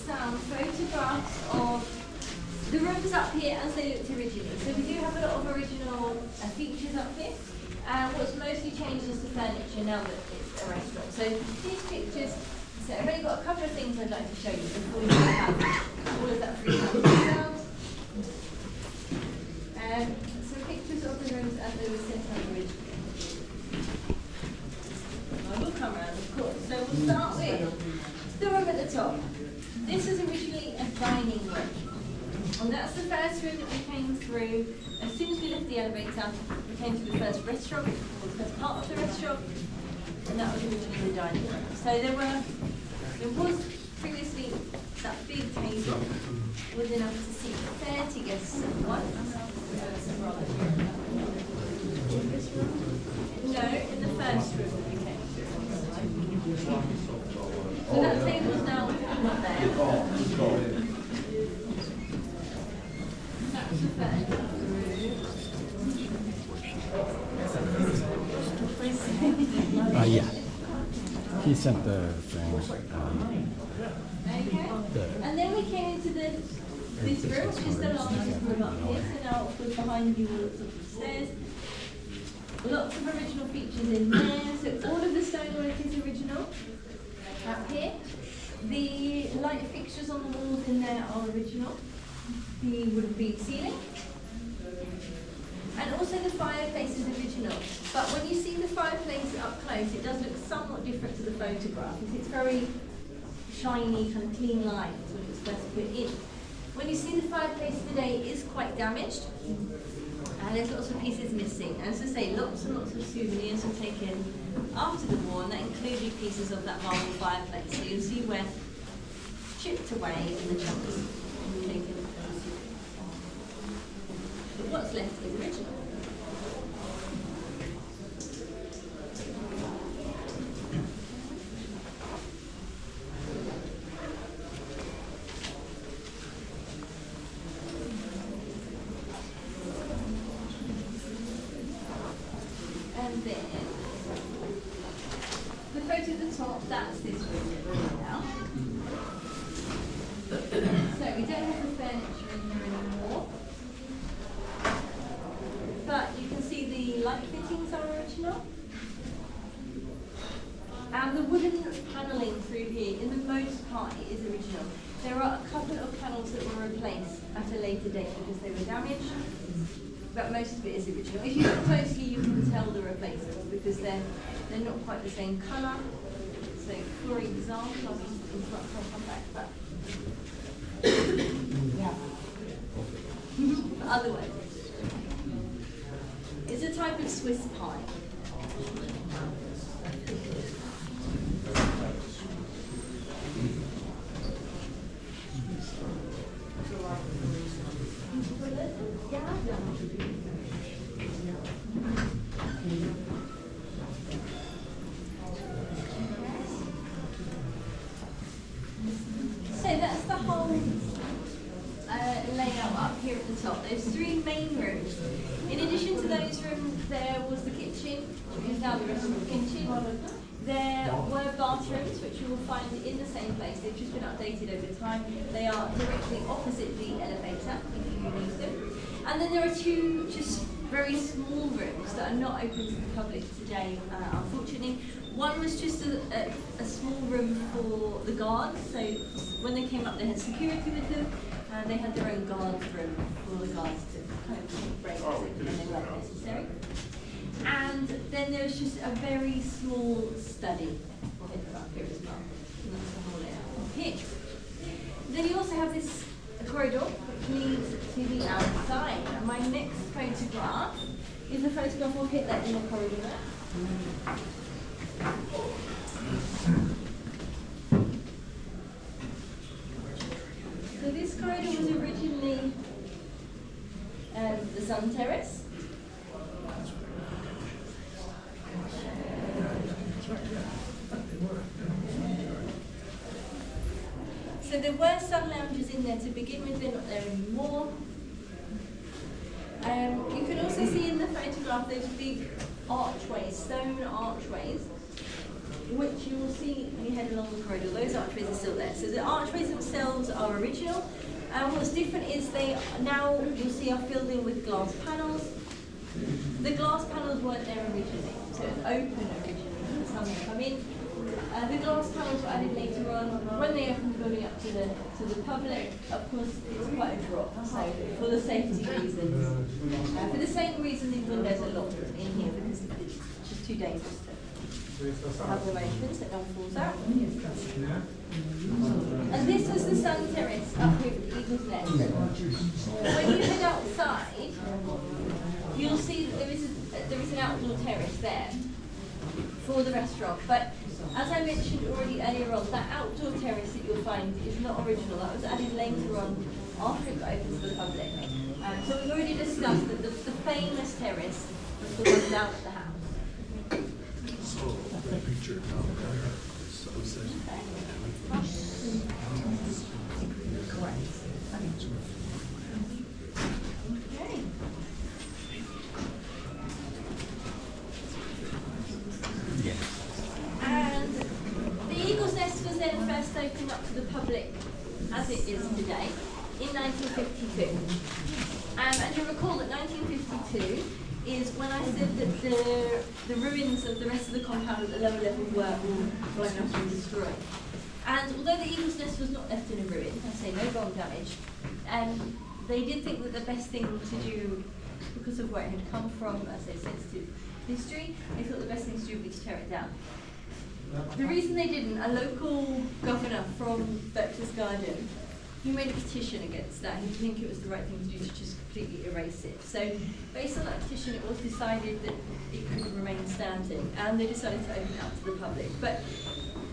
some photographs of the rooms up here as they looked originally. So we do have a lot of original features up here. What's mostly changed is the furniture now that it's a restaurant. So these pictures, so I've only got a couple of things I'd like to show you before we have all of that free time themselves. Some pictures of the rooms as they were set up originally. I will come around, of course. So we'll start with the room at the top. This was originally a dining room. And that's the first room that we came through. As soon as we left the elevator, we came to the first restaurant, or the first part of the restaurant, and that was originally the dining room. So there was previously that big table was enough to seat 30 guests at once. No, in the first room that we came through. So that table's now not there. That's the first room. Yeah. He sent the thing. Okay. And then we came into this room, which is the last room up here. So now, of course, behind you will look up the stairs. Lots of original features in there. So all of the stonework is original up here. The light fixtures on the walls in there are original. The wood beam ceiling. And also the fireplace is original. But when you see the fireplace up close, it does look somewhat different to the photograph. It's very shiny, kind of clean lines when it was first put in. When you see the fireplace today, it is quite damaged. And there's lots of pieces missing. And as I say, lots and lots of souvenirs were taken after the war, and that included pieces of that marble fireplace. So you'll see where chipped away and the chunks taken. But what's left is original. And then the photo at the top, that's this room now. So we don't have the furniture in there anymore. But you can see the light fittings are original. And the wooden panelling through here, in the most part, it is original. There are a couple of panels that were replaced at a later date because they were damaged, but most of it is original. If you look closely, you can tell the replacements because they're not quite the same colour. So, for example, I'll come back, but otherwise, it's a type of Swiss pie. So that's the whole layout up here at the top. There's three main rooms. In addition to those rooms, there was the kitchen, which is now the restaurant kitchen. There were bathrooms, which you will find in the same place. They've just been updated over time. They are directly opposite the elevator, if you use them. And then there are two just very small rooms that are not open to the public today, unfortunately. One was just a small room for the guards, so when they came up they had security with them, and they had their own guard room for the guards to kind of take breaks when they weren't necessary. And then there was just a very small study up here as well. And that's the whole layout up here. Then you also have this corridor which leads to the outside. And my next photograph is a photograph of Hitler in the corridor there. So this corridor was originally the sun terrace. So there were sun lounges in there to begin with, they're not there anymore. You can also see in the photograph those big archways, stone archways, which you will see when you head along the corridor. Those those archways are still there. So the archways themselves are original. And what's different is they now, you'll see, are filled in with glass panels. The glass panels weren't there originally, so it was open originally for the sun to come in. The glass panels were added later on. When they opened the building up to the public, of course, it's quite a drop. So for the safety reasons, for the same reason these windows are locked in here, because it's just too dangerous to have arrangements that no one falls out. And this was the sun terrace up here with the Eagle's Nest. When you head outside, you'll see that there is an outdoor terrace there for the restaurant. But as I mentioned already earlier on, that outdoor terrace that you'll find is not original. That was added later on after it got open to the public. So we've already discussed that the famous terrace was the one down at the house. Picture. Okay. And the Eagle's Nest was then first opened up to the public as it is today in 1952. And you'll recall that 1952 is when I said that the ruins of the rest of the compound at the lower level were all blown up and destroyed. And although the Eagle's Nest was not left in a ruin, I say no bomb damage, they did think that the best thing to do, because of where it had come from, as a sensitive history, they thought the best thing to do would be to tear it down. The reason they didn't, a local governor from Berchtesgaden, he made a petition against that. He didn't think it was the right thing to do to just completely erase it. So based on that petition, it was decided that it could remain standing, and they decided to open it up to the public. But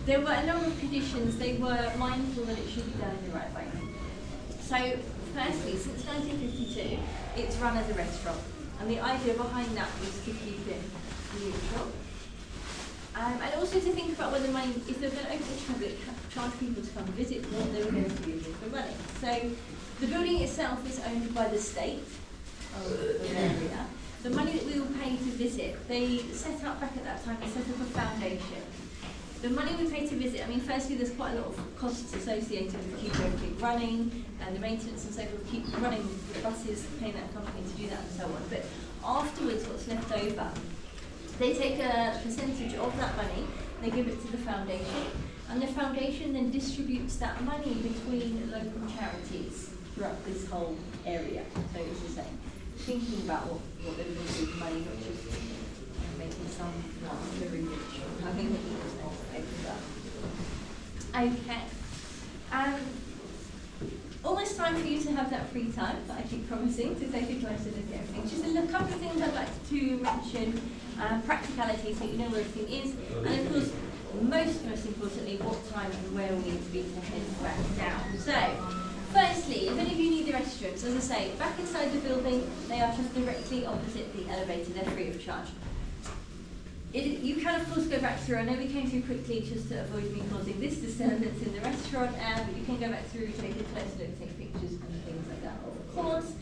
there were a number of conditions. They were mindful that it should be done in the right way. So firstly, since 1952, it's run as a restaurant. And the idea behind that was to keep it neutral. And also to think about whether money, if they're going to open to the public, charge people to come visit, what they were going to use it for money. So the building itself is owned by the state of the area. The money that we will pay to visit, they set up back at that time, they set up a foundation. The money we pay to visit, I mean, firstly, there's quite a lot of costs associated with keeping everything running, and the maintenance and so forth, keep running the buses, paying that company to do that and so on. But afterwards, what's left over, they take a percentage of that money, they give it to the foundation, and the foundation then distributes that money between local charities throughout this whole area. So as I say, thinking about what they're going to do with money, not just making some very rich, having the Eagle's Nest opened up. Okay. Almost time for you to have that free time that I keep promising to take a closer look at everything. Just a couple of things I'd like to mention, practicality, so you know where everything is, and of course, most importantly, what time and where we need to be to head back down. So, firstly, if any of you need the restrooms, as I say, back inside the building, they are just directly opposite the elevator, they're free of charge. You can of course go back through, I know we came through quickly just to avoid me causing this disturbance in the restaurant, but you can go back through, take a close look, take pictures and things like that, of course.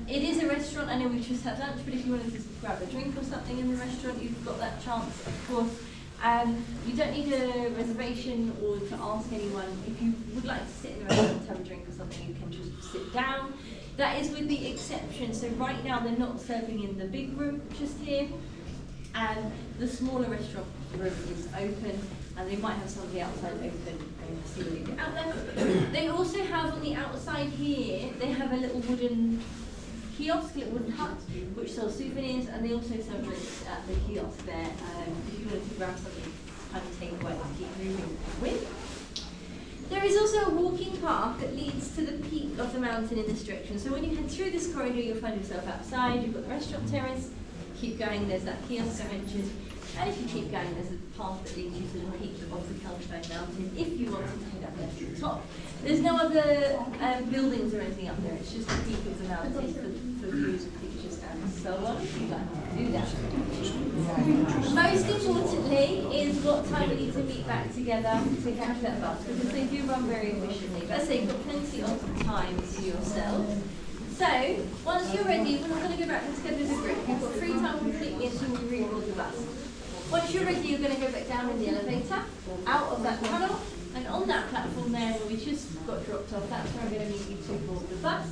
It is a restaurant, I know we just had lunch, but if you wanted to grab a drink or something in the restaurant, you've got that chance, of course. You don't need a reservation or to ask anyone. If you would like to sit in the restaurant and have a drink or something, you can just sit down. That is with the exception, so right now they're not serving in the big room just here. And the smaller restaurant room is open, and they might have somebody outside open and see when you get out there. They also have on the outside here, they have a little wooden kiosk, a little wooden hut, which sells souvenirs, and they also sell drinks at the kiosk there. If you wanted to grab something, kind of take away to keep moving with. There is also a walking path that leads to the peak of the mountain in this direction. So when you head through this corridor, you'll find yourself outside. You've got the restaurant terrace. Keep going, there's that kiosk I mentioned, and if you keep going, there's a path that leads you to the peak of the Kalkstein Mountain if you wanted to head up there to the top. There's no other buildings or anything up there, it's just the peak of the mountain for views and pictures and so on, if you'd like to do that. Most importantly is what time we need to meet back together to catch that bus, because they do run very efficiently. But as I say, you've got plenty of time to yourself. So, once you're ready, we're not going to go back together as a group. You've got free time completely until we reboard the bus. Once you're ready, you're going to go back down in the elevator, out of that tunnel, and on that platform there where we just got dropped off, that's where I'm going to meet you to board the bus.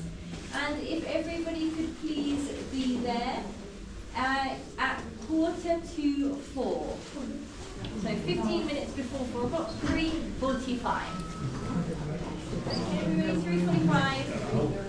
And if everybody could please be there at 3:45. So 15 minutes before 4 o'clock, 3:45. Okay, everybody, 3:45.